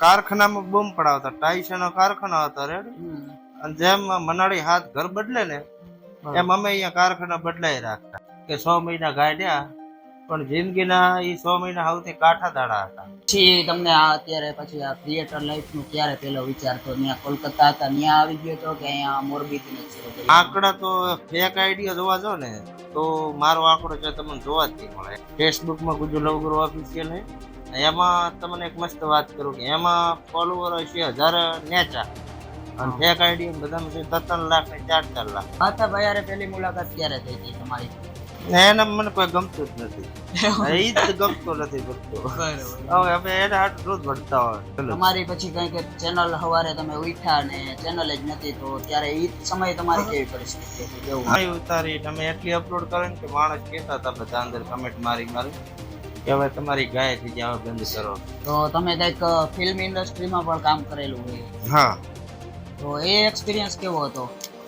કારખાનામાં બૂમ પડાવતા. ટાઈસનો કારખાનો હતો રેડ. અને જેમ મનાળી હાથ ઘર બદલે ને એમ અમે અહીંયા કારખાના બદલાઈ રાખતા કે 100 મહિના ગાઢ્યા પણ જિંદગીના એ 100 મહિના સૌથી કાઠા દાડા હતા. પછી તમને આ અત્યારે પછી આ ક્રિએટર લાઈફ નું ક્યારે પેલો વિચાર તો ત્યાં કોલકાતા હતા ત્યાં આવી ગયો તો કે અહીંયા મોરબી થી જ આંકડા તો ફેક આઈડિયા જોવા જો ને તો મારો આંકડો છે તમને જોવા જ નહીં મળે. ફેસબુકમાં ગુજુ લવગુરુ ઓફિશિયલ હે, એમાં તમને એક મસ્ત વાત કરું કે એમાં ફોલોવર છે 1000 નેચા અને ફેક આઈડી બધામાં છે 3 લાખ ને 4 લાખ. હતા ભાઈ યાર પેલી મુલાકાત ક્યારે થઈ હતી તમારી? એને મને કોઈ ગમતું જ નથી. એ જ ગમતો નથી બધું. હવે અમે એને હાટ રોજ ભણતા હોય. તમારી પછી કઈ કે ચેનલ હવારે તમે ઉઠ્યા ને ચેનલ જ નથી તો ત્યારે એ સમયે તમારી કેવી પરિસ્થિતિ હતી? કેવું આ ઉતારી તમે એટલી અપલોડ કરો ને કે માણસ કહેતા હતા બધા અંદર કમેન્ટ મારી કે હવે તમારી ગાય થઈ જાય બંધ કરો. તો તમે કઈક ફિલ્મ ઇન્ડસ્ટ્રીમાં પણ કામ કરેલું હોય? હા. તો એ એક્સપિરિયન્સ કેવો હતો?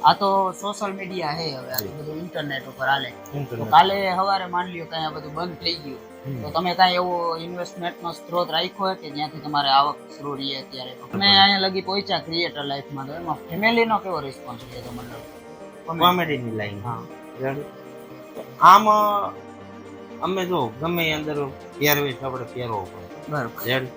આ તો સોશિયલ મીડિયા હે, હવે આ બધું ઇન્ટરનેટ ઉપર હાલે. તો કાલે સવારે માન લ્યો કઈ આ બધું બંધ થઈ ગયું તો તમે કઈ એવો ઇન્વેસ્ટમેન્ટનો સ્ત્રોત રાખ્યો કે જ્યાંથી તમારે આવક શરૂ રહી? અત્યારે તમે અહીંયા લગી પહોંચ્યા ક્રિએટર લાઈફમાં તો એમાં ફેમિલીનો કેવો રિસ્પોન્સ રહ્યો? મતલબ કોમેડીની લાઈન. હા. આમ અમે જો ગમે અંદર પહેરવેશ આપણે પહેરવો પડે. બરાબર.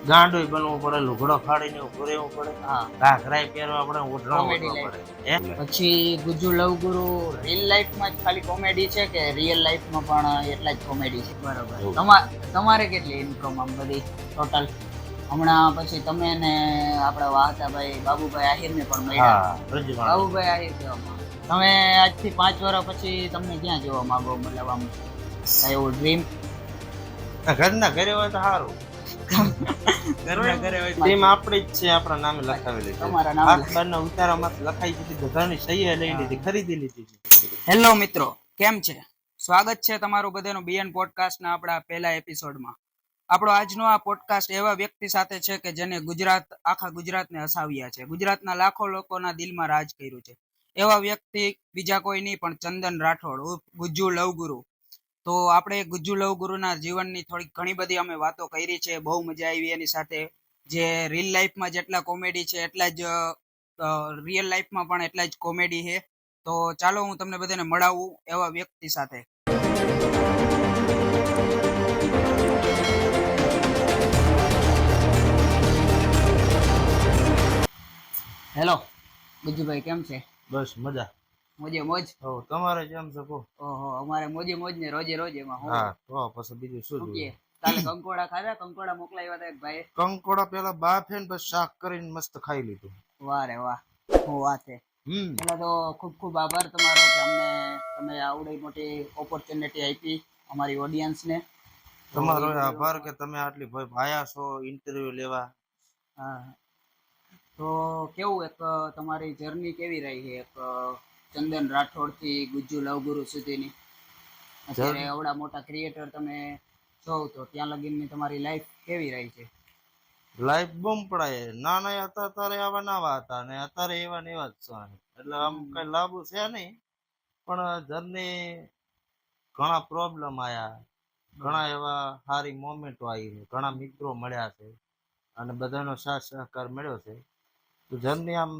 ગાંડોય બનવું પડે, લુગડો ફાડીને ઉભો રહેવું પડે. હા. ઘાઘરાય પહેરવા પડે, ઓઢણો પડે. પછી ગુજુ લવગુરુ રિયલ લાઈફમાં જ ખાલી કોમેડી છે કે રિયલ લાઈફમાં પણ એટલા જ કોમેડી છે? બરાબર. તમારે કેટલી ઇન્કમ આમ બધી ટોટલ? હમણાં પછી તમે ને આપણા વાહતાભાઈ બાબુભાઈ આહિર ને પણ મળ્યા. બાબુભાઈ આહિર કહેવામાં તમે આજથી 5 વર્ષ પછી તમને ક્યાં જોવા માંગો? મતલબ આમ એવું ડ્રીમ? ઘરના ઘરે હોય તો સારું. ટીમ આપણી જ છે, આપણા નામે લખાવેલી છે. અખબારના ઉતારામાં લખાઈ દીધી, ઘરની સહી લઈ લીધી, ખરીદી લીધી. હેલો મિત્રો, કેમ છે? સ્વાગત છે તમારું બધાનું બીએન પોડકાસ્ટના આપણા પહેલા એપિસોડમાં. આપણો આજનો આ પોડકાસ્ટ એવા વ્યક્તિ સાથે છે કે જેને આખા ગુજરાતને હસાવ્યા છે, ગુજરાતના લાખો લોકોના દિલમાં રાજ કર્યું છે. એવા વ્યક્તિ બીજા કોઈ નહીં પણ ચંદન રાઠોડ, ગુજ્જુ લવગુરુ. તો આપણે ગુજ્જુ લવગુરુના જીવનની થોડીક ઘણી બધી અમે વાતો કરી છે, બહુ મજા આવી એની સાથે. જે રિયલ લાઈફમાં જેટલા કોમેડી છે એટલા જ રિયલ લાઈફમાં પણ એટલા જ કોમેડી છે. તો ચાલો હું તમને બધાને મળાવું એવા વ્યક્તિ સાથે. હેલો ગુજ્જુભાઈ, કેમ છે? બસ મજા. મોજે મોજ. તમારે કેમ છે? ઓહો, અમારે મોજે મોજ ને રોજે રોજ એમાં. હા, તો પછી બીજું શું જોઈએ? કાલે કંકોડા ખાધા? કંકોડા મોકલાવ્યા હતા એક ભાઈ. કંકોડા પેલા બાફે ને પછી શાક કરીને મસ્ત ખાઈ લીધું. વાહ રે વાહ, હું વાત છે. પેલા તો ખૂબ ખૂબ આભાર તમારો કે તમે આવડી મોટી ઓપોર્ચ્યુનિટી આપી અમારી ઓડિયન્સને. તમારો આભાર કે તમે આટલી ભાયા છો ઇન્ટરવ્યુ લેવા. હા. તો કેવું એક તમારી જર્ની કેવી રહી છે એક ચંદન રાઠોડ થી ગુજ્જુ લવગુરુ સુધીની? અત્યારે એવડા મોટા ક્રિએટર તમે છો તો ત્યાં લગીની તમારી લાઈફ કેવી રહી છે? લાઈફ બૂમ પડાય. નાના હતા ત્યારે આવા નવા હતા ને અત્યારે એવા ને એવા જ છે. એટલે આમ કઈ લાભ છે નહીં, પણ જર્ની ઘણા પ્રોબ્લેમ આયા, ઘણા એવા સારી મોમેન્ટો આવી, ઘણા મિત્રો મળ્યા છે અને બધાનો સાથ સહકાર મળ્યો છે. તો જર્ની આમ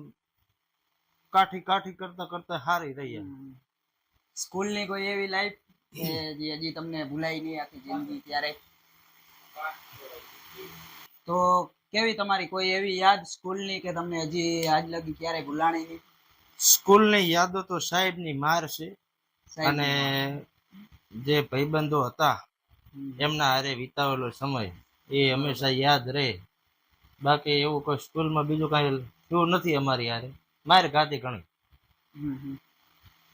કાઠી કરતા કરતા સારી રહી. સ્કૂલની કોઈ એવી લાઈફ કે જે હજી તમને ભૂલાઈ નહીં આખી જિંદગી ત્યારે? તો કેવી તમારી કોઈ એવી યાદ સ્કૂલની કે તમને હજી આજ લગી ક્યારે ભૂલાણી નહીં? સ્કૂલની યાદો તો સાહેબની માર છે અને જે ભાઈબંધો હતા એમના હારે વિતાવેલો સમય એ હંમેશા યાદ રહે. બાકી એવું કોઈ સ્કૂલમાં બીજું કાંઈ થયું નથી અમારી હારે. માર ગાતી ઘણી.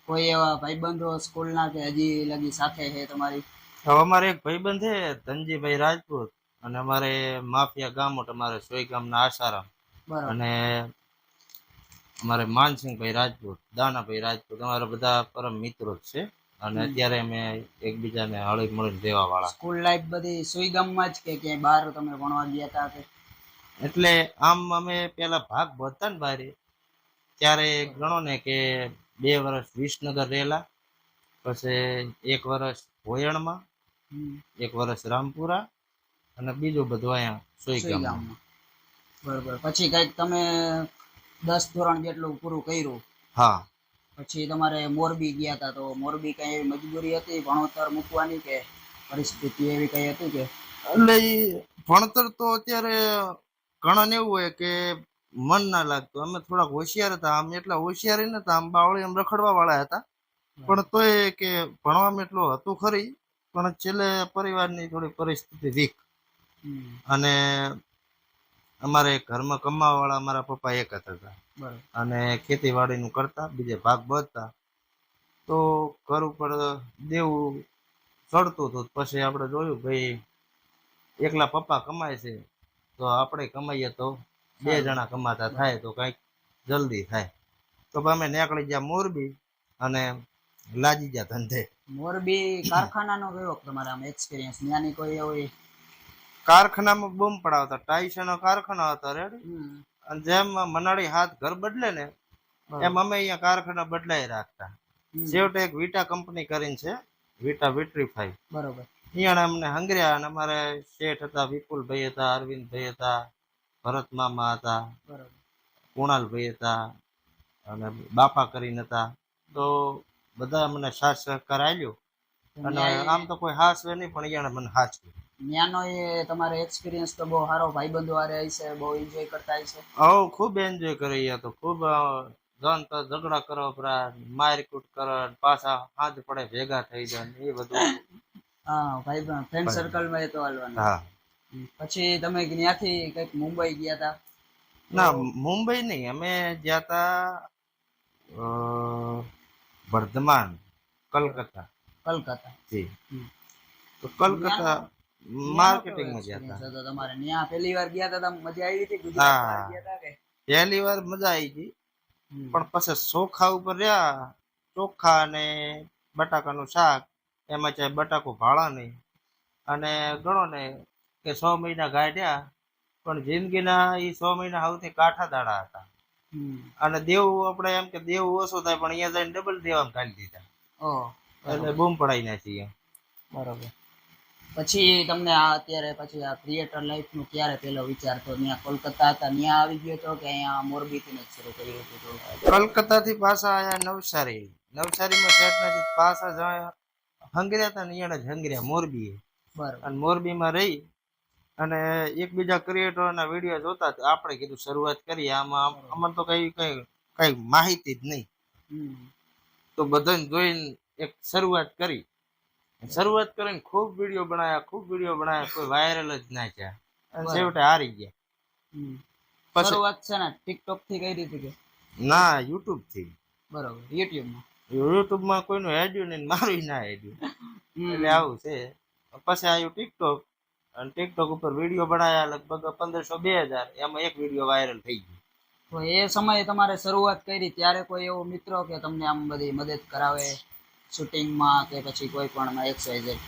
કોઈ એવા ભાઈબંધો સ્કૂલના કે હજી લગી સાથે છે તમારી? અમારે એક ભાઈબંધ છે ધનજીભાઈ રાજપૂત, અને અમારે માફિયા ગામોટ અમારે સોય ગામના આસારામ, અને અમારે માનસિંહભાઈ રાજપૂત, દાનાભાઈ રાજપૂત, અમારા બધા પરમ મિત્રો જ છે અને અત્યારે અમે એકબીજાને હળી મળીને રહેવા વાળા. સ્કૂલ લાઈફ બધી સુઈ ગામમાં જ કે ક્યાંય બહાર તમે ભણવા ગયા હતા કે? એટલે આમ અમે પેલા ભાગ ભરતા ને બારે ત્યારે ગણો ને કે 2 વર્ષ વિસનગર રહેલા, પછી 1 વર્ષ ભોયણમાં, 1 વર્ષ રામપુરા અને બીજું બધું અહીંયા સોઈ ગામમાં. બરોબર. પછી કઈક તમે 10 ધોરણ જેટલું પૂરું કર્યું, હા. પછી તમારે મોરબી ગયા હતા, તો મોરબી કઈ એવી મજબૂરી હતી ભણતર મૂકવાની કે પરિસ્થિતિ એવી કઈ હતી કે? એટલે ઈ ભણતર તો અત્યારે ઘણાને એવું હોય કે મન ના લાગતું. અમે થોડાક હોશિયાર હતા, આમ એટલા હોશિયાર નતા, આમ બાવળી આમ રખડવા વાળા હતા, પણ તોય કે ભણવામાં એટલું હતું ખરી, પણ છેલ્લે પરિવારની થોડી પરિસ્થિતિ વીક, હમ. અને અમારે ઘરમાં કમાવા વાળા મારા પપ્પા એક જ હતા, બરોબર. અને ખેતીવાડીનું કરતા, બીજે ભાગ બધતા, તો ઘર ઉપર દેવું ચડતું હતું. પછી આપણે જોયું ભાઈ એકલા પપ્પા કમાય છે તો આપણે કમાઈએ તો બે જણા કમાતા થાય તો કંઈક જલ્દી થાય. તો અમે નીકળી ગયા મોરબી અને લાગી ગયા ધંધે. મોરબી કારખાનાનો કેવો તમારા આમ એક્સપિરિયન્સ? ત્યાંની કોઈ એવી? કારખાનામાં બૂમ પડાવતા, ટાઈસનો કારખાનો હતો રેડી, હમ. અને જેમ મનાળી હાથ ઘર બદલે ને એમ બરોબર. અમે અહીંયા કારખાના બદલાઈ રાખતા. હમ. છેવટે એક વિટા કંપની કરીને છે, વિટા વિટ્રીફાઈ, બરોબર. અહીંયા અમને હંગર્યા. અને અમારે શેઠ હતા, વિપુલભાઈ હતા, અરવિંદભાઈ હતા, ભરત મામા હતા, બરોબર. કુણાલભાઈ હતા, અને બાપા કરીને હતા. તો બધા મને સાથ સહકાર આપ્યો, અને આમ તો કોઈ હાસવે નહીં, પણ અહીંયા મને હાચવ્યું. ત્યાંનો એ તમારો એક્સપિરિયન્સ તો બહુ સારો, ભાઈબંધો હારે હશે, બહુ એન્જોય કરતા હશે. હવ ખૂબ એન્જોય કરી. તો ખૂબ જન તો ઝઘડા કરો, મારકૂટ કરો, પાછા હાથ પડે ભેગા થઈ જાય ને એ બધું. હા, ભાઈ ફ્રેન્ડ સર્કલમાં એ તો હાલવાનું. હા. પછી તમે ત્યાંથી કઈક મુંબઈ ગયા હતા? ના, મુંબઈ નહીં, અમે ગયા તા વર્ધમાન, કલકત્તા. કલકત્તા. જી. તો કલકત્તા માર્કેટિંગમાં ગયા હતા. તો તમારે ત્યાં પહેલી વાર ગયા હતા, મજા આવી હતી? ગુજરાત બહાર ગયા હતા કે? પહેલી વાર મજા આવી હતી, પણ પછી ચોખા ઉપર રહ્યા, ચોખા અને બટાકાનું શાક, એમાં ચાહે બટાકો ભાળા નહીં, અને ગણો ને કે 6 મહિના ગાઢ્યા, પણ જિંદગીના એ 6 મહિના સૌથી કાઠા દાડા હતા. અને દેવું આપણે એમ કે દેવું ઓછું થાય, પણ અહીંયા જઈને ડબલ દેવામાં કાઢી દીધા. એટલે બૂમ પડાઈ નાખી. બરોબર. પછી તમને આ અત્યારે પછી આ ક્રિએટર લાઈફ નું ક્યારે પેલો વિચાર તો? ત્યાં કોલકાતા હતા ત્યાં આવી ગયો તો કે અહીંયા મોરબી થી જ શરૂ કર્યું હતું? કલકત્તા થી પાછા આયા નવસારી, નવસારીમાં સેટ નથી, પાછા જાય હંગર્યા હતા ને અહીંયા જ હંગર્યા મોરબી. બરોબર. અને મોરબીમાં રહી અને એકબીજા ક્રિએટરના વિડીયો જોતા, આપણે કીધું શરૂઆત કરીએ. આમાં અમને તો કઈ માહિતી જ નહીં, તો બધાને જોઈને એક શરૂઆત કરી. શરૂઆત કરીને ખૂબ વિડીયો બનાવ્યા, કોઈ વાયરલ જ ના થયા, અને છેવટે હારી ગયા. શરૂઆત છે ને ટિકટોક થી કઈ રીતે કે? ના, યુટ્યુબ થી. બરોબર. યુટ્યુબમાં કોઈનું હેડ્યું નહીં, મારું ના હેડ્યું, એટલે આવું છે. પછી આવ્યું ટિકટોક, અને ટિકટોક ઉપર વિડીયો બનાવ્યા લગભગ 1500-2000, એમાં એક વિડીયો વાયરલ થઈ ગયો. તો એ સમયે તમારે શરૂઆત કરી ત્યારે કોઈ એવો મિત્રો કે તમને આમ બધી મદદ કરાવે શૂટિંગમાં કે પછી કોઈ પણ એક્સરસાઇઝ?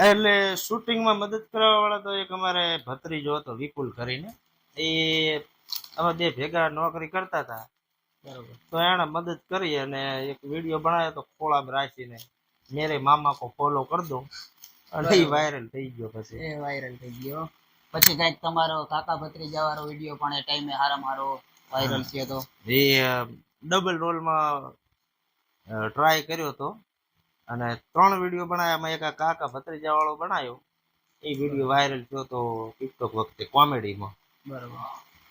એટલે શૂટિંગમાં મદદ કરવા વાળા તો એક અમારે ભત્રીજો હતો વિપુલ કરીને, એ અમે બે ભેગા નોકરી કરતા હતા. બરોબર. તો એને મદદ કરી અને એક વિડીયો બનાવ્યો તો ખોળામાં રાખીને, મેરે મામા કો ફોલો કર દો, અને એ વાયરલ થઈ ગયો. પછી એ વાયરલ થઈ ગયો. પછી કઈક તમારો કાકા ભત્રીજા વાળો વિડીયો પણ એ ટાઈમે હારો વાયરલ થયો હતો. એ ડબલ રોલમાં ટ્રાય કર્યો હતો, અને 3 વિડીયો બનાવ્યા, એમાં એક કાકા ભત્રીજા વાળો બનાવ્યો, એ વિડીયો વાયરલ થયો તો ટિકટોક વખતે કોમેડીમાં. બરોબર.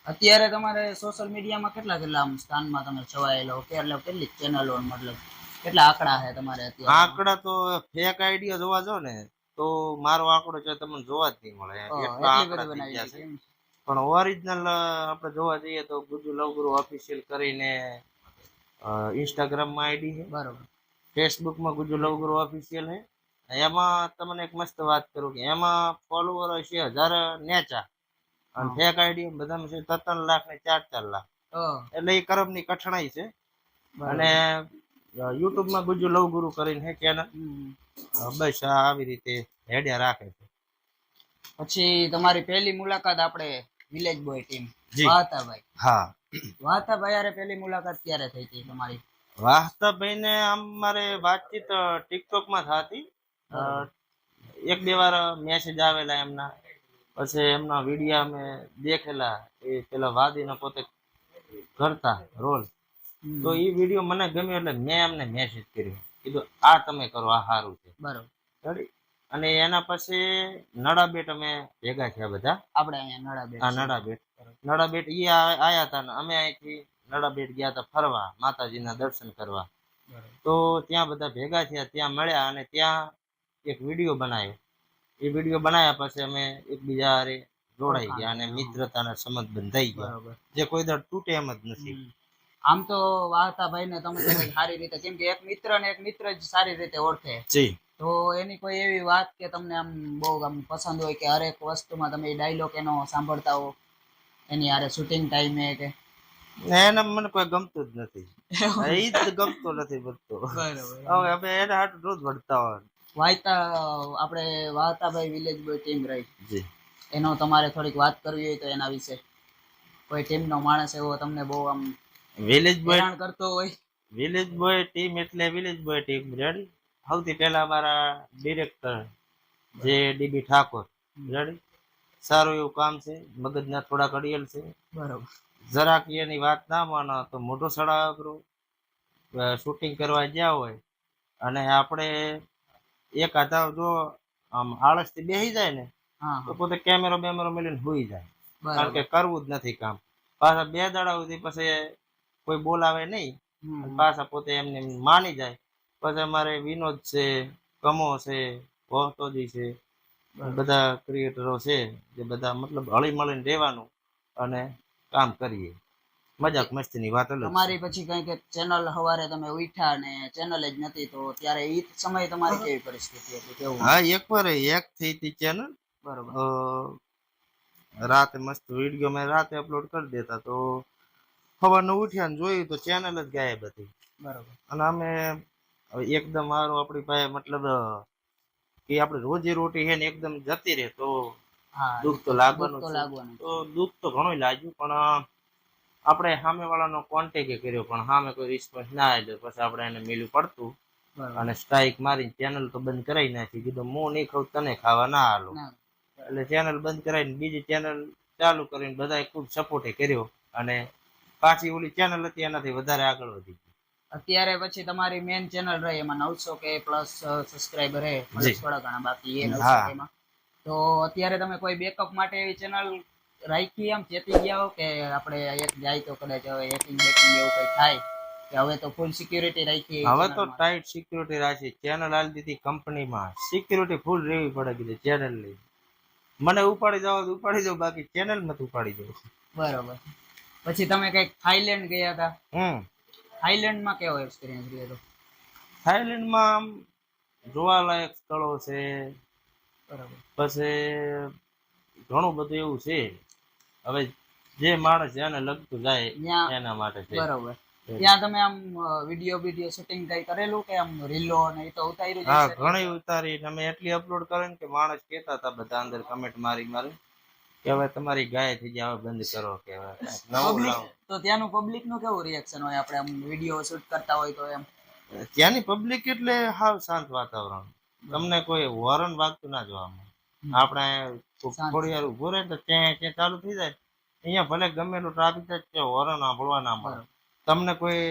અત્યારે તમારે સોશિયલ મીડિયામાં કેટલા આમ સ્થાનમાં તમે છવાયેલો, કેટલી ચેનલો, મતલબ કેટલા આંકડા છે તમારે અત્યારે? આંકડા તો ફેક આઈડિયા જોવા જો ને તો મારો આંકડો છે તમને જોવા જ નહીં મળે, એટલા આંકડા થઈ ગયા છે. પણ ઓરિજિનલ આપણે જોવા જઈએ તો ગુજુ લવગુરુ ઓફિશિયલ કરીને ઇન્સ્ટાગ્રામમાં આઈડી છે. બરોબર. ફેસબુકમાં ગુજુ લવગુરુ ઓફિશિયલ છે. એમાં તમને એક મસ્ત વાત કરું કે એમાં ફોલોવર છે 1000 નેચા, અને ફેક આઈડી બધામાં છે 3 લાખ ને 4 લાખ. એટલે એ કરમની કઠણાઈ છે. અને યુટ્યુબમાં ગુજુ લવગુરુ કરીને હે ચેનલ, બસ આવી રીતે હેડ્યા રાખે છે. પછી તમારી પહેલી મુલાકાત આપણે વિલેજ બોય ટીમ વાહતાભાઈ. હા, વાહતાભાઈ યારે પહેલી મુલાકાત ક્યારે થઈ હતી તમારી? વાહતાભાઈ ને આમ મારે વાતચીત ટિકટોક માં થતી, 1-2 વાર મેસેજ આવેલા એમના, પછી એમના વિડીયા અમે દેખેલા, એ પેલા વાદીને પોતે કરતા રોલ. તો એ વિડીયો મને ગમ્યો એટલે મેં એમને મેસેજ કર્યો, કીધું આ તમે કરો, આ સારું છે. બરોબર. Ready? અને એના પછી નડાબેટ અમે ભેગા થયા બધા. આપણે અહીંયા નડાબેટ. આ નડાબેટ ઈ આયા હતા ને અમે અહીંથી નડાબેટ ગયા હતા ફરવા, માતાજીના દર્શન કરવા. તો ત્યાં બધા ભેગા થયા, ત્યાં મળ્યા અને ત્યાં એક વિડીયો બનાવ્યો. એ વિડીયો બનાવ્યા પછી અમે એકબીજા હારે જોડાઈ ગયા અને મિત્રતાના સંબંધ બંધાઈ ગયા, જે કોઈ દર તૂટે એમ જ નથી. આમ તો વાર્તાભાઈ ને તમે તો સારી રીતે, કેમ કે એક મિત્ર ને એક મિત્ર જ સારી રીતે ઓળખે, જી. તો એની કોઈ એવી વાત કે તમને આમ બહુ આમ પસંદ હોય કે હરેક વસ્તુમાં તમે ડાયલોગ એનો સાંભળતા હો એની હારે શૂટિંગ ટાઈમે કે? એને મને કોઈ ગમતું જ નથી, એ જ ગમતો નથી બધું. હવે અમે એને હાટું રોજ વળતા હોય. વાયતા આપણે વાર્તાભાઈ વિલેજ બોય ટીમ રહી જી, એનો તમારે થોડીક વાત કરવી હોય તો એના વિશે કોઈ ટીમનો માણસ એવો તમને બહુ આમ વિલેજ બોય કરતો હોય? વિલેજ બોય ટીમ એટલે વિલેજ બોય ટીમ. રેડી? સૌથી પહેલા અમારા ડિરેક્ટર જે ડીબી ઠાકોર, રેડી? સારું એવું કામ છે, મગજના થોડા કડિયલ છે. બરોબર. જરાક એની વાત ના માનો તો મોઢો સડાવરો. શૂટિંગ કરવા ગયા હોય અને આપણે એક હાથા જો આમ આળસથી બેસી જાય ને તો પોતે કેમેરો બેમેરો મેળવીને હોઈ જાય, કારણ કે કરવું જ નથી કામ. પાછા 2 દાડા સુધી પછી કોઈ બોલાવે નહીં, પાછા પોતે એમને માની જાય. પછી અમારે વિનોદ છે, કમો છે, વહતોજી છે, બધા ક્રિએટરો છે, જે બધા મતલબ હળી મળીને રહેવાનું અને કામ કરીએ. મજાક મસ્તીની વાત અલગ. તમારી પછી કઈ કે ચેનલ સવારે તમે ઉઠ્યા ને ચેનલ જ નથી, તો ત્યારે એ સમય તમારી કેવી પરિસ્થિતિ હતી, કેવું? હા, એકવાર એક થઈ હતી ચેનલ. બરોબર. રાતે મસ્ત વિડીયો મેં રાતે અપલોડ કરી દેતા, તો સવારનું ઉઠ્યા ને જોયું તો ચેનલ જ ગાયબ હતી. બરોબર. અને અમે એકદમ સારું આપણી પાસે મતલબ કે આપણે રોજી રોટી છે ને એકદમ જતી રહે તો દુઃખ તો લાગવાનું છે. તો દુઃખ તો ઘણું લાગ્યું, પણ આપણે સામેવાળાનો કોન્ટેક્ટ કર્યો પણ સામે કોઈ રિસ્પોન્સ ના આવ્યો. પછી આપણે એને મિલું પડતું અને સ્ટ્રાઇક મારીને ચેનલ તો બંધ કરાવી નાખી. કીધું હું નહીં ખાઉં, તને ખાવા ના હાલો. એટલે ચેનલ બંધ કરાવીને બીજી ચેનલ ચાલુ કરીને બધાએ ખૂબ સપોર્ટ કર્યો અને પાછી ઓલી ચેનલ હતી એનાથી વધારે આગળ વધી ગઈ. અત્યારે પછી તમારી મેન ચેનલ રહી એમાં 900K પ્લસ સબસ્ક્રાઇબર હે, થોડા ઘણા બાકી એ 900K માં. તો અત્યારે તમે કોઈ બેકઅપ માટે એવી ચેનલ રાખી, આમ ચેતી ગયા હો કે આપણે એક જાય તો કદાચ હવે હેકિંગ બેકિંગ એવું કંઈ થાય કે હવે તો ફૂલ સિક્યુરિટી રાખી? હવે તો ટાઈટ સિક્યુરિટી રાખી. ચેનલ આલી દીધી કંપનીમાં, સિક્યુરિટી ફૂલ રહેવી પડે કીધું ચેનલ ની. મને ઉપાડી જાવ તો ઉપાડી જાવ, બાકી ચેનલ માં ઉપાડી જાવ. બરોબર. પછી તમે કઈક થાઈલેન્ડ ગયા હતા? થાઈલેન્ડ માં કેવો એક્સપિરિયન્સ રહ્યો હતો? થાઈલેન્ડ માં જોવાલાયક સ્થળો છે, બરોબર. પછી ઘણું બધું એવું છે. હવે જે માણસ જેને લગતું જાય એના માટે છે. બરોબર. ત્યાં તમે આમ વિડીયો શૂટિંગ કઈ કરેલું કે આમ રીલો ને એ તો ઉતાર્યું? હા, ઘણી ઉતારી. અમે એટલી અપલોડ કરીને કે માણસ કહેતા હતા બધા અંદર કમેન્ટ મારી કે હવે તમારી ગાય થઈ જાય, હવે બંધ કરો કે નવું લાવો. તો ત્યાંનું પબ્લિક નું કેવું રિએક્શન હોય આપણે આમ વિડીયો શૂટ કરતા હોય તો? એમ ત્યાંની પબ્લિક એટલે હાવ શાંત વાતાવરણ, તમને કોઈ હોરન વાગતું ના જોવા મળે. આપણે થોડી વાર ઉભો રહે તો ત્યાં ચાલુ થઈ જાય. અહીંયા ભલે ગમે એટલું ટ્રાફિક થાય છે, હોરન સાંભળવા ના મળે. તમને કોઈ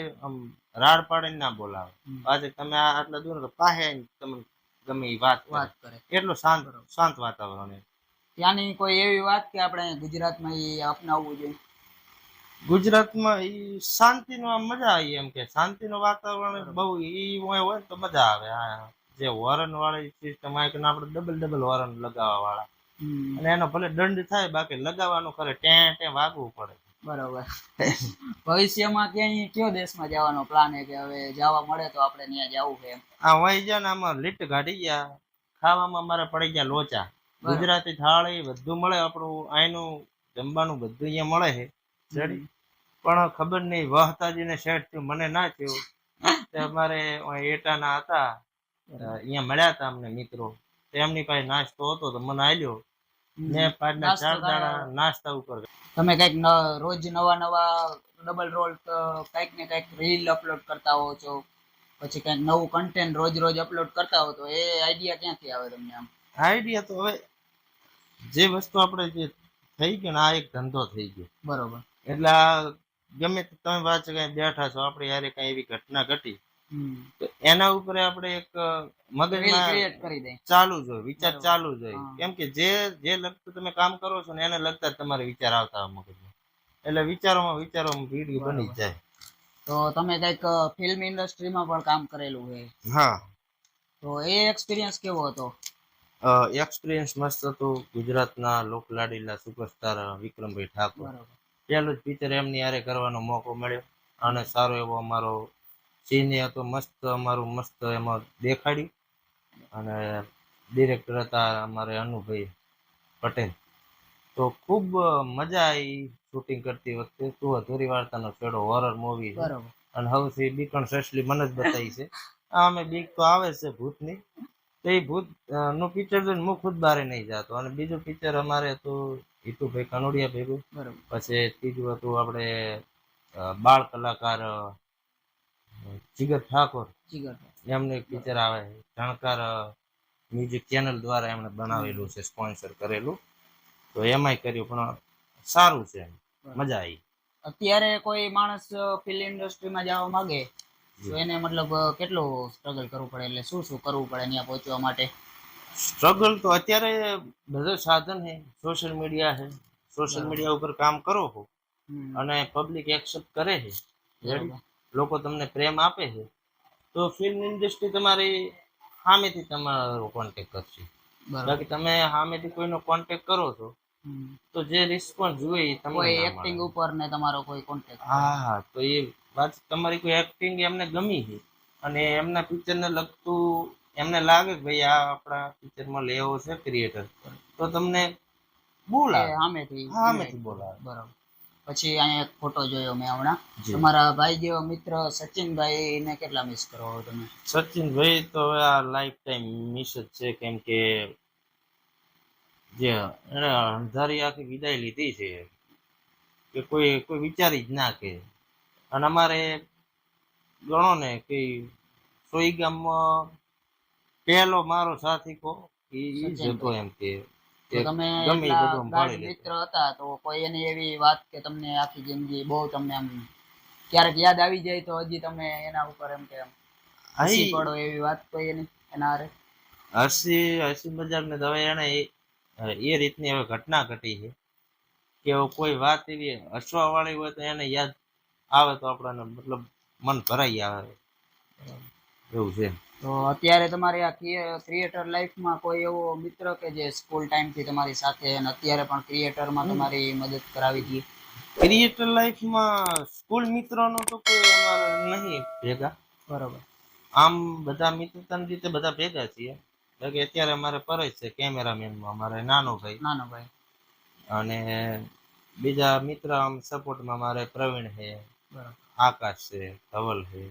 રાડ પાડીને ના બોલાવે. પાછી તમે આટલા દૂર તો પાસે તમે ગમે એ વાત કરે. એટલું શાંત વાતાવરણ. ત્યાંની કોઈ એવી વાત કે આપણે ગુજરાતમાં એ અપનાવવું જોઈએ? ગુજરાતમાં એ શાંતિનો મજા આવી, એમ કે શાંતિનું વાતાવરણ બહુ હોય તો મજા આવે. જે હોરન વાળી સિસ્ટમ આપણે ડબલ હોરન લગાવવા વાળા, અને એનો ભલે દંડ થાય, બાકી લગાવવાનું ખરે ત્યાં વાગવું પડે. બરોબર. ભવિષ્યમાં ક્યાંય કયો દેશમાં જવાનો પ્લાન છે કે હવે જવા મળે તો આપણે ત્યાં જવું છે? વહી જાય ને આમાં લીટ ગાડી ગયા, ખાવામાં અમારે પડી ગયા લોચા. ગુજરાતી થાળી બધું મળે, આપણું અહીંનું જમવાનું બધું અહીંયા મળે છે. પણ ખબર નહીં વહતાજીને સેટ થયું, મને ના થયું. અમારે એટાના હતા, અહીંયા મળ્યા હતા અમને મિત્રો, એમની પાસે નાસ્તો હતો તો મને આલ્યો. મેં 5-4 દાડા નાસ્તા ઉપર. તમે કઈક રોજ નવા ડબલ રોલ કઈક ને કઈક રીલ અપલોડ કરતા હો છો, પછી કઈક નવું કન્ટેન્ટ રોજ અપલોડ કરતા હો, તો એ આઈડિયા ક્યાંથી આવે તમને? આમ આઈડિયા તો હવે જે વસ્તુ આપણે જે થઈ ગયું ને આ એક ધંધો થઈ ગયો. બરોબર. એટલે આ ગમે તે તમે વાત કઈ બેઠા છો આપણી યારે કઈ એવી ઘટના ઘટી તો એના ઉપર આપણે એક મગજમાં ક્રિએટ કરી દે. ચાલુ જ હોય, વિચાર બરોબર. ચાલુ જ હોય. હા. કેમ કે જે લગતું તમે કામ કરો છો ને એને લગતા જ તમારે વિચાર આવતા હોય મગજમાં. એટલે વિચારોમાં વિડીયો બની જ જાય. તો તમે કઈક ફિલ્મ ઇન્ડસ્ટ્રીમાં પણ કામ કરેલું છે. હા, તો એ એક્સપિરિયન્સ કેવો હતો? એક્સપિરિયન્સ મસ્ત હતું. ગુજરાતના લોકલાડીલા સુપરસ્ટાર વિક્રમભાઈ ઠાકોર બરોબર. પહેલું જ પિક્ચર એમની હારે કરવાનો મોકો મળ્યો અને સારો એવો અમારો સીન હતો. અમારું મસ્ત એમાં દેખાડ્યું. અને ડિરેક્ટર હતા અમારે અનુભાઈ પટેલ. તો ખૂબ મજા આવી શૂટિંગ કરતી વખતે. તું અધૂરી વાર્તાનો છેડો હોરર મૂવી છે બરોબર. અને સૌથી બીકણ સસલી મને જ બતાવી છે. આ અમે બીક તો આવે છે ભૂતની. તો એ ભૂત નું પિક્ચર જોઈને હું ખુદ બારે નહીં જતો. અને બીજું પિક્ચર અમારે હતું હિતુભાઈ કનોડિયા ભેગું. બરોબર. પછી ત્રીજું હતું આપણે બાળ કલાકાર જીગર ઠાકોર. એમનું એક પિક્ચર આવે જાણકાર મ્યુઝિક ચેનલ દ્વારા એમણે બનાવેલું છે, સ્પોન્સર કરેલું. તો એમાંય કર્યું પણ સારું છે, મજા આવી. અત્યારે કોઈ માણસ ફિલ્મ ઇન્ડસ્ટ્રીમાં જવા માંગે તો એને મતલબ કેટલું સ્ટ્રગલ કરવું પડે, એટલે શું શું કરવું પડે ત્યાં પહોંચવા માટે? સ્ટ્રગલ તો અત્યારે બધું સાધન છે, સોશિયલ મીડિયા છે. સોશિયલ મીડિયા ઉપર કામ કરો છો અને પબ્લિક એક્સેપ્ટ કરે છે, લોકો તમને પ્રેમ આપે છે, તો ફિલ્મ ઇન્ડસ્ટ્રી તમારી સામેથી તમારો કોન્ટેક્ટ કરશે. બાકી તમે સામેથી કોઈનો કોન્ટેક્ટ કરો છો તો જે રિસ્પોન્સ જોઈએ એ તમને કોઈ એક્ટિંગ ઉપર ને તમારો કોઈ કોન્ટેક્ટ. હા, તો એ વાત તમારી કોઈ એક્ટિંગ એમને ગમી છે અને એમના પિક્ચરને લગતું એમને લાગે કે ભાઈ આ આપણા પિક્ચરમાં લેવો છે ક્રિએટર, તો તમને બોલાવે, સામેથી બોલાવે. બરાબર. પછી અહીંયા એક ફોટો જોયો મેં હમણાં, તમારા ભાઈ જેવો મિત્ર સચિનભાઈ ને કેટલા મિસ કરો તમે? સચિનભાઈ તો હવે આ લાઈફ ટાઈમ મિસ જ છે. કેમ કે જે એને અંધારી આખી વિદાય લીધી છે કે કોઈ વિચારી જ ના કે. અને અમારે ગણો ને કે સોઈ ગામમાં પહેલો મારો સાથી કો એ જ હતો. એમ કે તમે મિત્ર હતા તો કોઈ એની એવી વાત કે તમને આખી જિંદગી બહુ તમને આમ ક્યારેક યાદ આવી જાય તો હજી તમે એના ઉપર એમ કે હસી પડો એવી વાત કોઈ એની એના હારે? હસી મજાક ને હવે એને એ રીતની હવે ઘટના ઘટી છે કે કોઈ વાત એવી હસવા વાળી હોય તો એને યાદ આવે તો આપણને મતલબ મન ભરાઈ આવે એવું છે. તો અત્યારે તમારી આ ક્રિએટર લાઈફમાં કોઈ એવો મિત્ર કે જે સ્કૂલ ટાઈમથી તમારી સાથે અને અત્યારે પણ ક્રિએટરમાં તમારી મદદ કરાવી દઈએ? ક્રિએટર લાઈફમાં સ્કૂલ મિત્રોનો તો કોઈ અમારે નહીં ભેગા. બરોબર. આમ બધા મિત્રતાની રીતે બધા ભેગા છીએ. બાકી અત્યારે અમારે પરેશ છે કેમેરામેનમાં, અમારે નાનો ભાઈ. અને બીજા મિત્ર આમ સપોર્ટમાં મારે પ્રવીણ છે, આકાશ છે, ધવલ છે.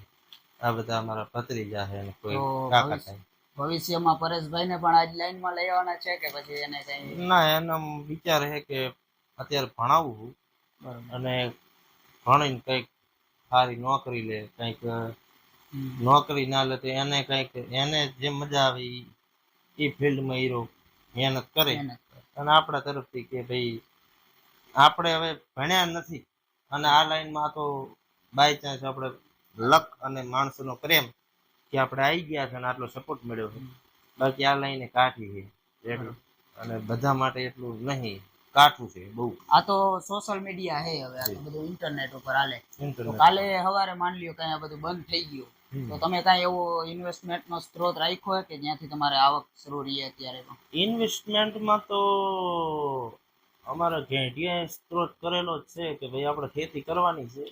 આ બધા અમારા ભત્રીજા છે અને કોઈ કાકા થાય. ભવિષ્યમાં પરેશભાઈ ને પણ આજ લાઈનમાં લઈ આવવાના છે કે પછી એને કઈ? ના, એનો વિચાર છે કે અત્યારે ભણાવું અને ભણીને કઈક સારી નોકરી લે, કઈક નોકરી ના લે તો એને કઈક એને જે મજા આવે એ ફિલ્ડમાં હીરો મહેનત કરે. અને આપણા તરફથી કે ભાઈ આપણે હવે ભણ્યા નથી અને આ લાઈનમાં તો બાય ચાન્સ આપણે લક અને માણસોનો પ્રેમ કે આપણે આવી ગયા છે અને આટલો સપોર્ટ મળ્યો છે. બાકી આ લાઈને કાઠી છે અને બધા માટે એટલું નહીં કાઠું છે બહુ. આ તો સોશિયલ મીડિયા હે, હવે આ બધું ઇન્ટરનેટ ઉપર હાલે. તો કાલે સવારે માન લ્યો કઈ આ બધું બંધ થઈ ગયું તો તમે કઈ એવો ઇન્વેસ્ટમેન્ટનો સ્ત્રોત રાખ્યો હોય કે જ્યાંથી તમારે આવક શરૂ રહી અત્યારે? ઇન્વેસ્ટમેન્ટમાં તો અમારા ઘેંટિયા સ્ત્રોત કરેલો જ છે કે ભાઈ આપણે ખેતી કરવાની છે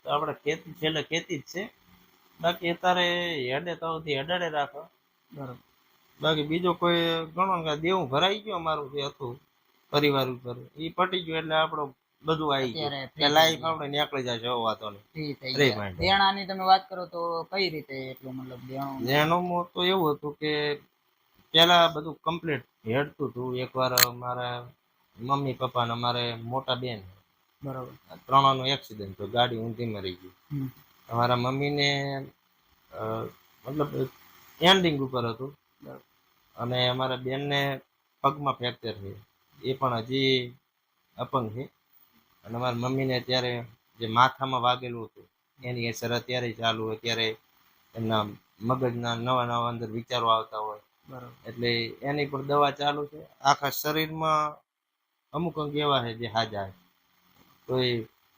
તો આપણે ખેતી છેલ્લે ખેતી જ છે. બાકી અત્યારે હેડે તો હેડાડે રાખો. બરોબર. બાકી બીજો કોઈ ગણો કે દેવું ભરાઈ ગયું અમારું જે હતું પરિવાર ઉપર એ પટી ગયું એટલે આપણો બધું આવી ગયું કે લાઈફ આપણે નીકળી જાય છે. એવો વાતો નહીં. દેણાની તમે વાત કરો તો કઈ રીતે એટલું મતલબ દેણું તો એવું હતું કે પેલા બધું કમ્પ્લીટ હેડતું હતું. એકવાર મારા મમ્મી પપ્પા ને મારે મોટા બેન, બરોબર, ત્રણનું એક્સિડન્ટ તો ગાડી ઊંધી મરી ગઈ. અમારા મમ્મીને મતલબ એન્ડિંગ ઉપર હતું અને અમારા બેનને પગમાં ફ્રેક્ચર છે. એ પણ હજી અપંગ છે. અને મારી મમ્મીને અત્યારે જે માથામાં વાગેલું હતું એની અસર અત્યારે ચાલુ હોય, ત્યારે એમના મગજના નવા નવા અંદર વિચારો આવતા હોય, બરોબર. એટલે એની પણ દવા ચાલુ છે. આખા શરીરમાં અમુક અંગ એવા છે જે હાજા છે, તો એ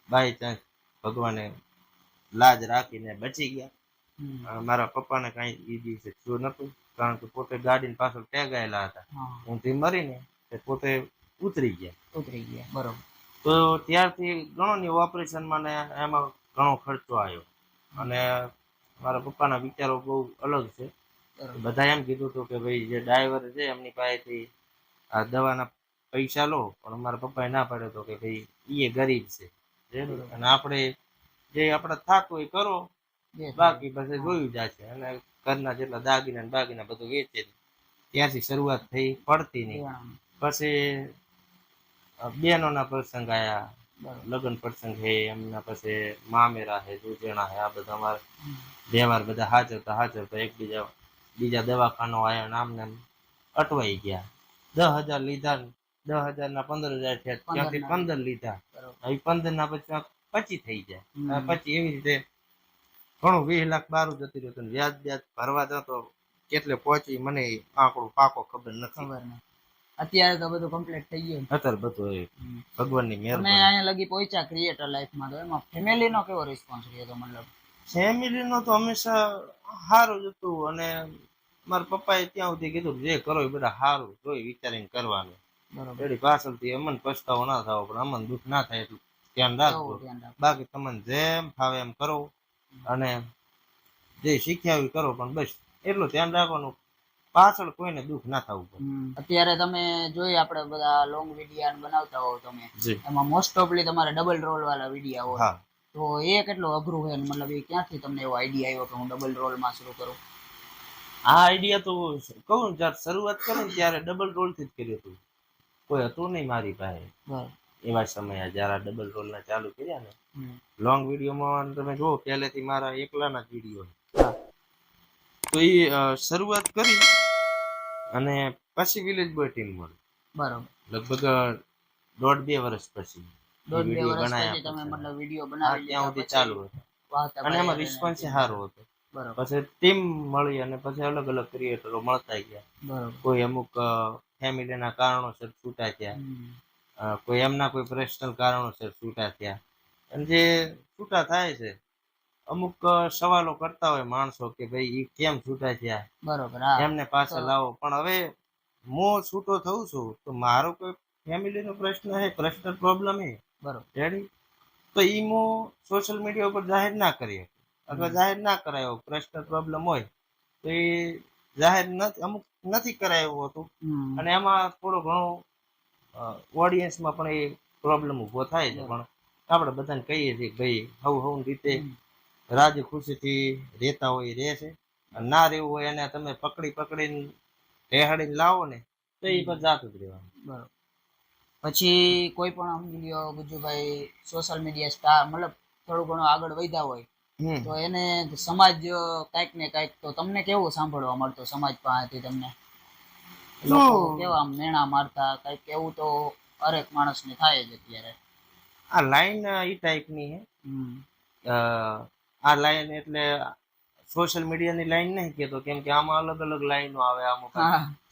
બાય ચાન્સ ભગવાને લાજ રાખીને બચી ગયા. મારા પપ્પાને કાંઈ એ દિવસે થયું નતું, કારણ કે પોતે ગાડીની પાછળ ટેગાયેલા હતા. ઊંધી મરીને તે પોતે ઉતરી ગયા. બરોબર. તો ત્યારથી ઘણો ને ઓપરેશનમાં ને એમાં ઘણો ખર્ચો આવ્યો. અને મારા પપ્પાના વિચારો બહુ અલગ છે. બધા એમ કીધું હતું કે ભાઈ જે ડ્રાઈવર છે એમની પાસેથી આ દવાના પૈસા લો, પણ મારા પપ્પાએ ના પાડ્યો હતો કે ભાઈ એ ગરીબ છે, અને આપણે જે આપણે થતું હોય કરો, બાકી પછી જોયું જશે. અને ઘરના જેટલા દાગીના બાગીના બધું વેચે. ત્યાંથી શરૂઆત થઈ પડતી નહીં. પછી બહેનોના પ્રસંગ આવ્યા, લગ્ન પ્રસંગ છે એમના, પછી મામેરા છે, દૂધેણા છે, આ બધા અમારા વ્યવહાર બધા હાજરતા બીજા દવાખાનો આવ્યા, નામને અટવાઈ ગયા. 10,000 લીધા, 10,000 ના 15,000 થયા, ત્યાંથી 15 લીધા, હવે 15 ના પછી 25 થઈ જાય. પછી એવી રીતે ઘણું 20 લાખ બારું જતી રહ્યું. વ્યાજ ભરવા જતો કેટલે પહોંચી મને આંકડો પાકો ખબર નથી. અત્યારે તો બધું કમ્પ્લીટ થઈ ગયું. અત્યારે બધું ભગવાનની તમે મહેરબાની. અહીંયા લગી પહોંચ્યા ક્રિએટર લાઈફમાં, તો એમાં ફેમિલીનો કેવો રિસ્પોન્સ રહ્યો તો? મતલબ ફેમિલીનો તો હંમેશા સારું જ હતું. અને મારા પપ્પાએ ત્યાં સુધી કીધું જે કરો એ બધા સારું જોઈ વિચારીને કરવાનું. એની પાછળથી અમને પછતાવો ના થવો, પણ અમને દુઃખ ના થાય એટલું ધ્યાન રાખજો. બાકી તમને જેમ ફાવે એમ કરો, અને જે શીખ્યા હોય કરો, પણ બસ એટલું ધ્યાન રાખવાનું, પાછળ કોઈને દુઃખ ના થવું પડે. અત્યારે તમે જોઈ આપણે બધા લોંગ વિડીયો બનાવતા હોવ તમે, એમાં મોસ્ટ ઓફલી તમારે ડબલ રોલ વાળા વિડીયો હોય, તો એ કેટલું અઘરું છે? મતલબ એ ક્યાંથી તમને એવો આઈડિયા આવ્યો કે હું ડબલ રોલમાં શરૂ કરું? આ આઈડિયા તો કહું જયારે શરૂઆત કરી ત્યારે ડબલ રોલ થી જ કર્યું હતું. કોઈ હતું નહીં મારી પાસે એવા સમયે જયારે ડબલ રોલ ના ચાલુ કર્યા ને. લોંગ વિડીયોમાં તમે જુઓ પહેલેથી મારા એકલાના જ વિડીયો, તો એ શરૂઆત કરી અને પછી વિલેજ બોય ટીમ મળી. બરોબર. લગભગ 1.5-2 વર્ષ પછી વિડીયો બનાવ્યા, ત્યાં સુધી ચાલુ હતો. અને એમાં રિસ્પોન્સ સારો હતો. પછી ટીમ મળી અને પછી અલગ અલગ ક્રિએટરો મળતા ગયા. કોઈ અમુક ફેમિલીના કારણોસર છૂટા થયા, કોઈ એમના કોઈ પર્સનલ કારણોસર છૂટા થયા. અને જે છૂટા થાય છે, અમુક સવાલો કરતા હોય માણસો કે ભાઈ એ કેમ છૂટા થયા, બરોબર, એમને પાસે લાવો. પણ હવે હું છૂટો થઉં છું તો મારો કોઈ ફેમિલીનો પ્રશ્ન છે, પર્સનલ પ્રોબ્લેમ છે, રેડી, તો એ હું સોશિયલ મીડિયા ઉપર જાહેર ના કરી અથવા જાહેર ના કરાયો. પર્સનલ પ્રોબ્લેમ હોય તો એ જાહેર અમુક નથી કરાયું હતું. અને એમાં થોડો ઘણો ઓડિયન્સમાં પણ એ પ્રોબ્લેમ ઊભો થાય છે. પણ આપણે બધાને કહીએ છીએ કે ભાઈ હવ રીતે રાજી ખુશીથી રહેતા હોય એ રહે છે, અને ના રહેવું હોય એને તમે પકડીને રેહાડીને લાવો ને તો એ પણ જાતું જ રહેવાનું. બરોબર. પછી કોઈ પણ સમજી લ્યો ગુજ્જુભાઈ સોશિયલ મીડિયા સ્ટાર, મતલબ થોડું ઘણું આગળ વધ્યા હોય તો એને સમાજ કાંઈક ને કાંઈક, તો તમને કેવું સાંભળવા મળતું સમાજ પાસેથી? તમને લોકો કેવા આમ મેણા મારતા કાંઈક એવું તો હરેક માણસને થાય જ અત્યારે. આ લાઈન એ ટાઈપની છે. આ લાઈન એટલે સોશિયલ મીડિયાની લાઈન નહીં કહેતો, કેમ કે આમાં અલગ અલગ લાઈનો આવે. આમાં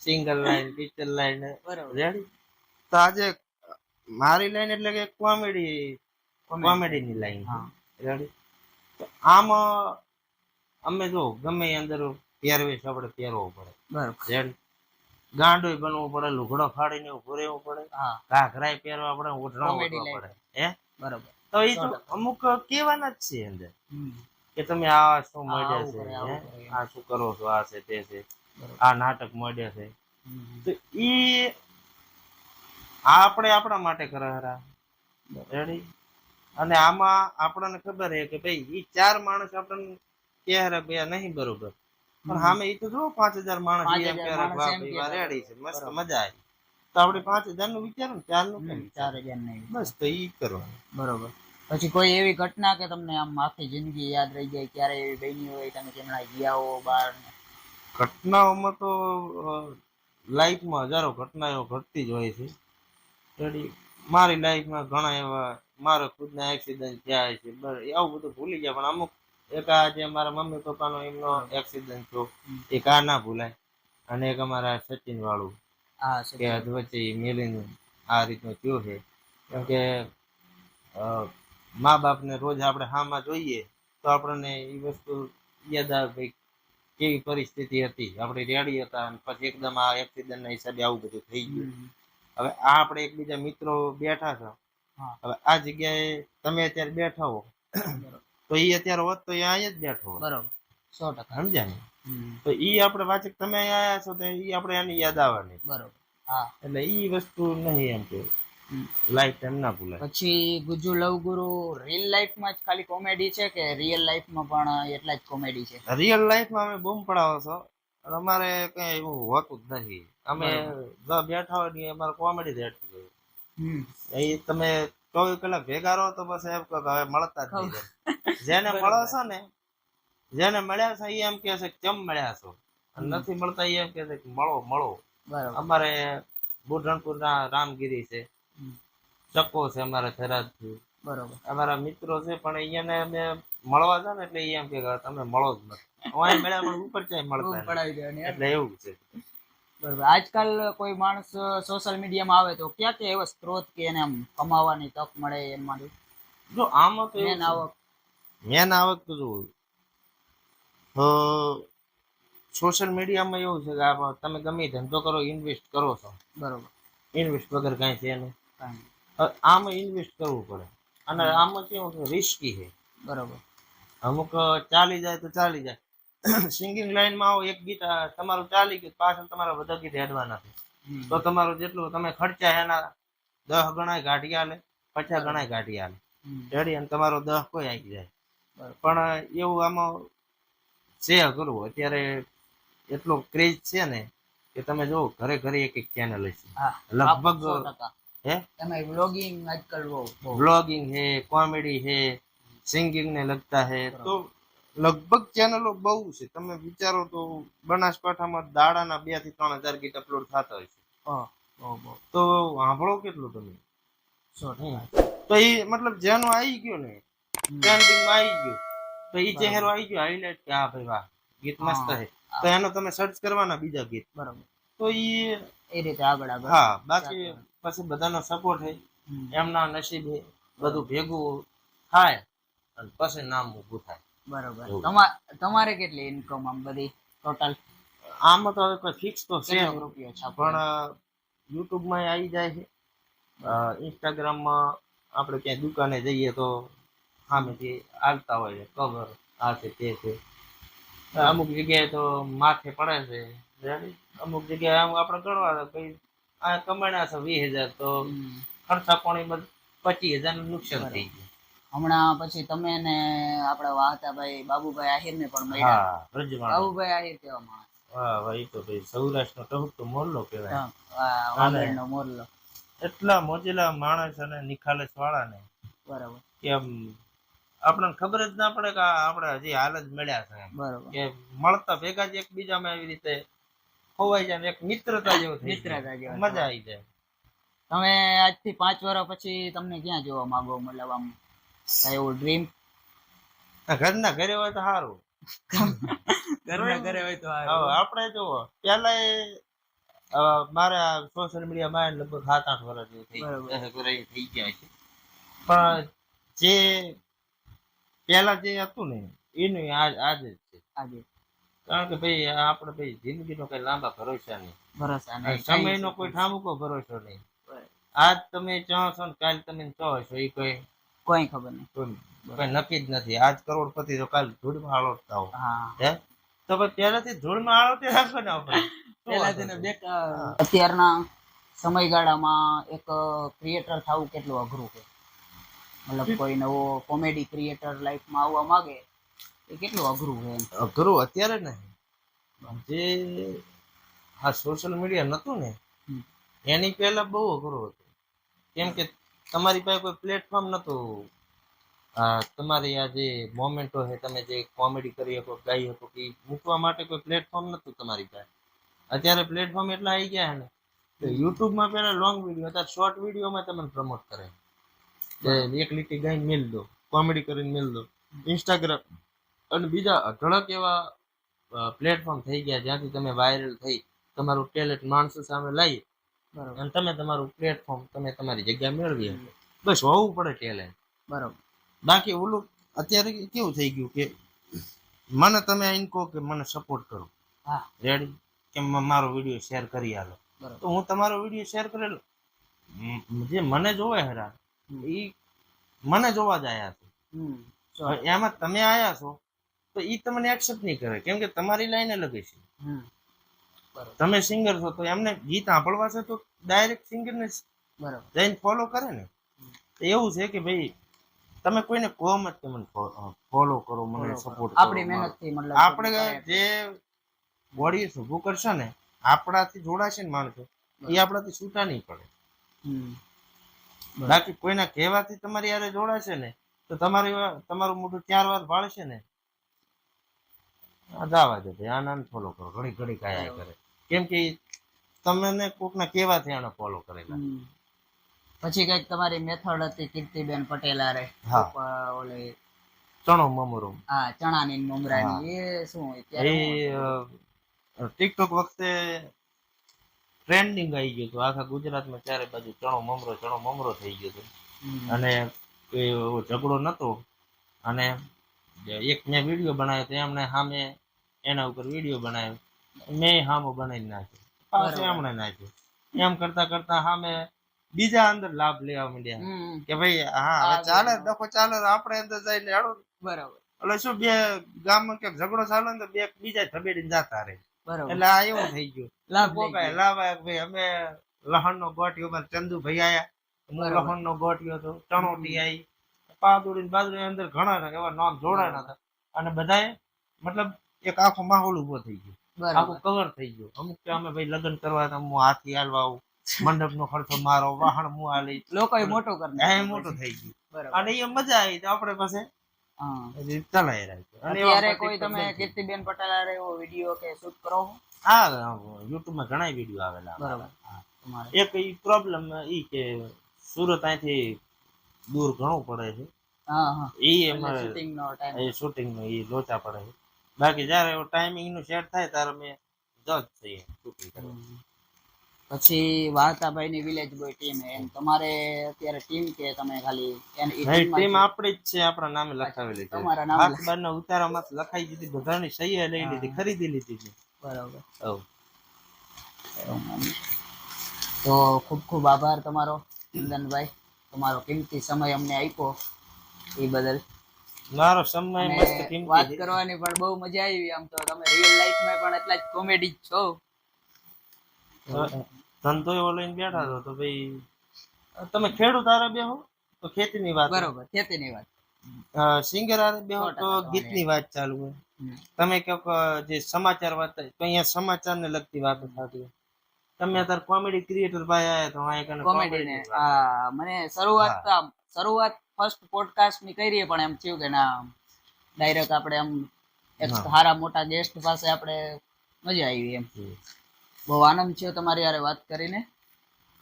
single line, picture line, ready. તો આજે મારી લાઈન એટલે કે કોમેડીની લાઈન, રેડી. તો આમાં અમે જો ગમે અંદર પહેરવેશ આપણે પહેરવો પડે, રેડી. ગાંડોય બનવું પડે, લુગડો ફાડીને ઉભું રહેવું પડે, ઘાઘરાય પહેરવા પડે, ઓઢણો ઓઢવા પડે, હે, બરોબર. તો એ તો અમુક કહેવાના જ છે અંદર કે તમે આ શું મળ્યા છે, આ શું કરો છો, આ છે તે છે, આ નાટક મળ્યા છે. તો એ આપણે આપણા માટે કરારા, રેડી. અને આમાં આપણને ખબર છે કે ભાઈ એ 4 માણસ આપણને ક્યારે બે નહીં બરોબર, પણ સામે એ તો જો 5,000 માણસ એમ ક્યારે રેડી છે, મસ્ત મજા આવી. તો આપણે 5,000 નું વિચારો ને 4 નું 4,000 નહીં, બસ તો ઈ કરવાનું. બરોબર. પછી કોઈ એવી ઘટના કે તમને આમ આખી જિંદગી યાદ રહી જાય, ક્યારે એવી બની હોય તમે કેમણા ગયા હો બહાર? ઘટનાઓમાં તો લાઈફમાં હજારો ઘટનાઓ ઘટતી જ હોય છે. રેડી મારી લાઈફમાં ઘણા એવા મારા ખુદના એક્સિડન્ટ થયા છે આવું બધું ભૂલી ગયા પણ અમુક એક આ જે મારા મમ્મી પપ્પાનો એમનો એક્સિડન્ટ થયો એક આ ના ભૂલાય અને એક અમારા સચિન વાળું હા કે વચ્ચે મેલીને આ રીતનું થયું છે કેમ કે મા બાપને રોજ આપણે હામાં જોઈએ તો આપણને એ વસ્તુ યાદ આવે ભાઈ કેવી પરિસ્થિતિ હતી આપણે રેડી હતા અને પછી એકદમ આ એક્સિડન્ટના હિસાબે આવું બધું થઈ ગયું હવે આ આપણે એકબીજા મિત્રો બેઠા છો હવે આ જગ્યાએ તમે અત્યારે બેઠા હો તો એ અત્યારે હોત તો એ અહીંયા જ બેઠો હોત. બરોબર 100% સમજ્યા ને તો ઈ આપણે વાચક તમે અહીંયા આયા છો તો ઈ આપણે એની યાદ આવવાની બરોબર હા એટલે ઈ વસ્તુ નહીં એમ કે લાઈફ ટાઈમ ના ભૂલાય. પછી ગુજુ લવ ગુરુ રિયલ લાઈફમાં જ ખાલી કોમેડી છે કે રિયલ લાઈફમાં પણ એટલા જ કોમેડી છે? રિયલ લાઈફમાં અમે બૂમ પડાવો છો અમારે કઈ એવું હોતું જ નથી અમે બેઠા હોય ને અમારે કોમેડી રહેતી હોય એ તમે 24 કલાક ભેગા રહો તો બસ એમ કહો કે હવે મળતા જ નહીં જેને મળો છો ને જેને મળ્યા છે એ એમ કે છે કે કેમ મળ્યા છો અને નથી મળતા એ એમ કે છે કે મળો મળો. અમારે બુઢણપુર ના રામગીરી છે ચક્કો છે અમારે થરાદ બરોબર અમારા મિત્રો છે પણ અહીંયાને અમે મળવા જાય ને એટલે એ એમ કે તમે મળો જ નથી અહીં મળ્યા પણ ઉપર ચાય મળતા એટલે એવું છે. બરોબર આજકાલ કોઈ માણસ સોશિયલ મીડિયામાં આવે તો ક્યાં ક્યાં એવો સ્ત્રોત કે એને આમ કમાવાની તક મળે એમાંથી? જો આમાં તો મેન આવક તો જોવું તો સોશિયલ મીડિયામાં એવું છે કે તમે ગમે ધંધો કરો ઇન્વેસ્ટ કરો છો બરોબર ઇન્વેસ્ટ વગર કાંઈ છે નહીં આમાં ઇન્વેસ્ટ કરવું પડે અને આમાં કેવું છે રિસ્કી છે બરોબર અમુક ચાલી જાય તો ચાલી જાય સિંગિંગ લાઈનમાં આવો એક ગીત તમારું ચાલી ગયું પાછળ તમારા બધા ગીત હેડવાના છે તો તમારું જેટલું તમે ખર્ચા એના 10 ગણાય ગાડી આલે 50 ગણાય ગાડી આલે રેડી અને તમારો 10 કોઈ આવી જાય પણ એવું આમાં છે કરવું અત્યારે એટલો ક્રેઝ છે ને કે તમે જો ઘરે ઘરે એક એક ચેનલ છે લગભગ હે એમાં વ્લોગિંગ આજકાલ વ્લોગિંગ है कॉमेडी है सिंगिंग ने लगता है तो લગભગ ચેનલો બહુ છે તમે વિચારો તો બનાસકાંઠામાં દાડાના 2 થી 3000 ગીત અપલોડ થતા હોય છે તો સાંભળો કેટલું તમે તો એ મતલબ જેનો આવી ગયો ને ટ્રેન્ડિંગમાં આવી ગયો તો એ ચહેરો આવી ગયો હાઈલાઇટ કે હા ભાઈ વાહ ગીત મસ્ત છે તો એનો તમે સર્ચ કરવાના બીજા ગીત બરાબર તો એ રીતે આગળ હા બાકી પછી બધાનો સપોર્ટ છે એમના નસીબે બધું ભેગું થાય અને પછી નામ ઊભું થાય બરોબર. તમારે કેટલી ઇન્કમ આમ બધી ટોટલ? આમાં તો હવે કોઈ ફિક્સ તો છે રૂપિયા છે પણ યુટ્યુબમાં આવી જાય છે ઇન્સ્ટાગ્રામમાં આપણે ક્યાંય દુકાને જઈએ તો સામેથી આવતા હોય છે ખબર આ છે તે છે અમુક જગ્યાએ તો માથે પડે છે અમુક જગ્યાએ આમ આપણે ગણવા ભાઈ આ કમાણા છે 20,000 તો ખર્ચા પાણી 25,000 નું નુકસાન થઈ ગયું. હમણાં પછી તમે ને આપડા વાહતા ભાઈ બાબુભાઈ આહિર ને પણ મળ્યા. બાબુભાઈ આહિર કેવામાં હા ભાઈ તો ભાઈ સૌરાષ્ટ્રનો ટહુકો મોરલો કહેવાય વાગડનો મોરલો એટલા મોજેલા માણસ અને નિખાલસ વાળા ને બરાબર કે આમ આપણને ખબર જ ના પડે કે આપણે હજી હાલ જ મળ્યા છે બરાબર કે મળતા ભેગા જ એકબીજામાં એવી રીતે ખોવાઈ જાય એક મિત્રતા જેવું મિત્રતા જેવું મજા આવી જાય. તમે આજથી 5 વર્ષ પછી તમને ક્યાં જોવા માંગો મતલબ આમ એવું ડ્રીમ? ઘરના ઘરે હોય તો સારું ઘરના ઘરે હોય તો સારું. આપણે જો પેલા મારા સોશિયલ મીડિયામાં લગભગ 7-8 વર્ષ જેવું થઈ ગયા છે પણ જે પેલા જે હતું ને એનું આજે જ છે આજે કારણ કે ભાઈ આપણે ભાઈ જિંદગીનો કઈ લાંબા ભરોસા નહીં સમયનો કોઈ ઠામુકો ભરોસો નહીં. આજ તમે ચાહશો ને કાલ તમે ચાહશો એ કોઈ ખબર નહીં કઈ નક્કી જ નથી. આજ કરોડપતિ તો કાલ ધૂળમાં આળોટતા હો હે તો ભાઈ પહેલાથી ધૂળમાં આળોટી રાખો ને આપણે અત્યારના સમયગાળામાં એક ક્રિએટર થવું કેટલું અઘરું છે મતલબ કોઈ નવો કોમેડી ક્રિએટર લાઈફમાં આવવા માંગે એ કેટલું અઘરું છે? અઘરું અત્યારે નહીં જે આ સોશિયલ મીડિયા નતું ને એની પહેલા બહુ અઘરું હતું કેમ કે તમારી પાસે કોઈ પ્લેટફોર્મ નતું તમારી આ જે મોમેન્ટો છે તમે જે કોમેડી કરી શકો ગાઈ શકો કે મૂકવા માટે કોઈ પ્લેટફોર્મ નતું તમારી પાસે. અત્યારે પ્લેટફોર્મ એટલા આવી ગયા ને યુટ્યુબ માં પેલા લોંગ વિડીયો, અત્યારે શોર્ટ વિડીયો માં તમને પ્રમોટ કરે કે એક લીટી ગાઈને મેલ દો, કોમેડી કરીને મેલ દો. ઇન્સ્ટાગ્રામ અને બીજા અઢળક એવા પ્લેટફોર્મ થઈ ગયા જ્યાંથી તમે વાયરલ થઈ તમારું ટેલેન્ટ માણસો સામે લાવી બરોબર અને તમે તમારું પ્લેટફોર્મ તમે તમારી જગ્યા મેળવી શકો. બસ હોવું પડે ટેલેન્ટ. બરોબર બાકી ઓલું અત્યારે કેવું થઈ ગયું કે મને તમે આઈને કહો કે મને સપોર્ટ કરો, હા રેડી, કે મારો વિડીયો શેર કરી આલો, બરોબર તો હું તમારો વિડીયો શેર કરેલો જે મને જોવે હેરા એ મને જોવા જ આયા છે. હવે એમાં તમે આયા છો તો ઈ તમને એક્સેપ્ટ નહીં કરે, કેમ કે તમારી લાઈન અલગ છે. તમે સિંગર છો તો એમને ગીત સાંભળવા છે તો ડાયરેક્ટ સિંગર ને જઈને ફોલો કરે ને. તો એવું છે કે ભાઈ તમે કોઈને કહો મત કે મને ફોલો કરો, મને સપોર્ટ કરો. આપણી મહેનતથી મતલબ આપણે જે ઓડિયન્સ ઊભું કરશે ને, આપણાથી જોડાશે ને માણસો, એ આપણાથી છૂટા નહીં પડે. બાકી કોઈના કહેવાથી તમારી યારે જોડાશે ને તો તમારું મોઢું 4 વાર ભાળશે ને, દાવા દે ભાઈ આને ફોલો કરો, ઘડી ઘડી કાયા કરે, કેમ કે તમને કોકના કહેવાથી આને ફોલો કરેલા. પછી કઈક તમારી મેથડ હતી કીર્તિબેન પટેલ આરે, ઓલે ચણો મમરો, હા ચણાની મમરાની, એ શું હોય ત્યારે? એ ટિકટોક વખતે ટ્રેન્ડિંગ આવી ગયું હતું આખા ગુજરાતમાં, ચારે બાજુ ચણો મમરો થઈ ગયો હતો. અને એવો ઝઘડો નતો, અને એક મેં વિડીયો બનાવ્યો તો એમને સામે એના ઉપર વિડીયો બનાવ્યો, મેં સામો બનાવી નાખ્યો, પાછો એમણે નાખ્યો. એમ કરતા કરતા સામે બીજા અંદર લાભ લેવા માંડ્યા કે ભાઈ હા હવે ચાલે ડખો ચાલે, આપણે અંદર જઈને હેડો. બરાબર. એટલે શું બે ગામમાં ક્યાંક ઝઘડો ચાલે ને તો બે બીજા ધબેડીને જતા રહે. એટલે આ એવું થઈ ગયું લાભ ભાઈ અમે લહણ નો ગોઠિયો, ચંદુભાઈ આયા, હું લહણ નો ગોઠિયો હતો, ચણોટી આવી, પાદુડી બાજરી અંદર ઘણા એવા નામ જોડાણા હતા. અને બધાએ મતલબ એક આખો માહોલ ઉભો થઈ ગયો, આખું કવર થઈ ગયું. અમુક કે અમે ભાઈ લગ્ન કરવા હતા, હું હાથી હાલવા આવું, મંડપ નો ખર્ચો મારો, વાહન હું હાલી, લોકો મોટો કરી મોટું થઈ ગયું. અને એ મજા આવી તો આપણે પાસે ચલાવી રાખ્યું. અત્યારે કોઈ તમે કીર્તિબેન પટેલ આરે એવો વિડીયો કે શૂટ કરો? હા, યુટ્યુબ માં ઘણા વિડીયો આવેલા. બરાબર. એક ઈ પ્રોબ્લેમ ઈ કે સુરત અહીંથી દૂર ઘણું પડે છે, ઈ અમારે શૂટિંગ નો ઈ લોચા પડે છે. બાકી જયારે ટાઈમિંગ નું સેટ થાય ત્યારે અમે જજ થઈએ શૂટિંગ કરવા. પછી વાર્તાભાઈ ની વિલેજ બોય ટીમ, એમ તમારે અત્યારે ટીમ કે તમે ખાલી ટીમ આપણી જ છે, આપણા નામે લખાવેલી છે. તમારા નામે અખબાર ના ઉતારામાં લખાઈ દીધી, બધાની સહી લઈ લીધી, ખરીદી લીધી છે. બરાબર. તો ખૂબ ખૂબ આભાર તમારો ચંદનભાઈ, તમારો કિંમતી સમય અમને આપ્યો એ બદલ. મારો સમય મસ્ત કિંમતી. વાત કરવાની પણ બહુ મજા આવી. આમ તો તમે રિયલ લાઈફમાં પણ એટલા જ કોમેડી છો. ધંધો એવો લઈને બેઠા છો તો ભાઈ તમે ખેડૂત આરે બેહો તો ખેતીની વાત, બરોબર, ખેતીની વાત. સિંગર આરે બેહો તો ગીતની વાત ચાલુ હોય. તમે ક્યાંક જે સમાચાર વાત તો અહીંયા સમાચારને લગતી વાતો થતી હોય. તમે અત્યારે કોમેડી ક્રિએટર ભાઈ આયા તો અહીંયા કોમેડી ને મને શરૂઆત ફર્સ્ટ પોડકાસ્ટ ની કરી, પણ એમ થયું કે ના ડાયરેક્ટ આપણે આમ એક સારા મોટા ગેસ્ટ પાસે આપણે મજા આવી. એમ બહુ આનંદ છે તમારી યારે વાત કરીને,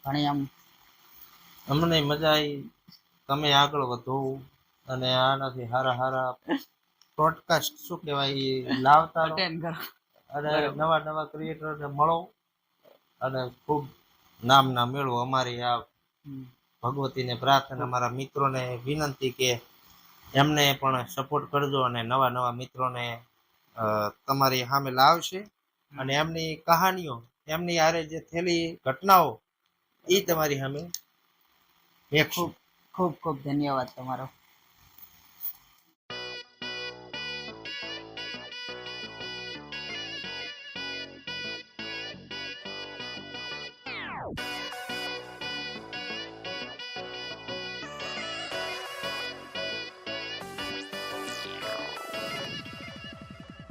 ઘણી આમ અમને મજા આવી. તમે આગળ વધો અને આનાથી હારા પોડકાસ્ટ શું કહેવાય લાવતા રહો અને નવા નવા ક્રિએટરને મળો અને ખૂબ નામના મેળવો. અમારી આ ભગવતીને પ્રાર્થના, અમારા મિત્રોને વિનંતી કે એમને પણ સપોર્ટ કરજો અને નવા નવા મિત્રોને તમારી સામે લાવશે અને એમની કહાનીઓ, એમની હારે જે થયેલી ઘટનાઓ એ તમારી સામે. ખૂબ ખૂબ ખૂબ ધન્યવાદ તમારો.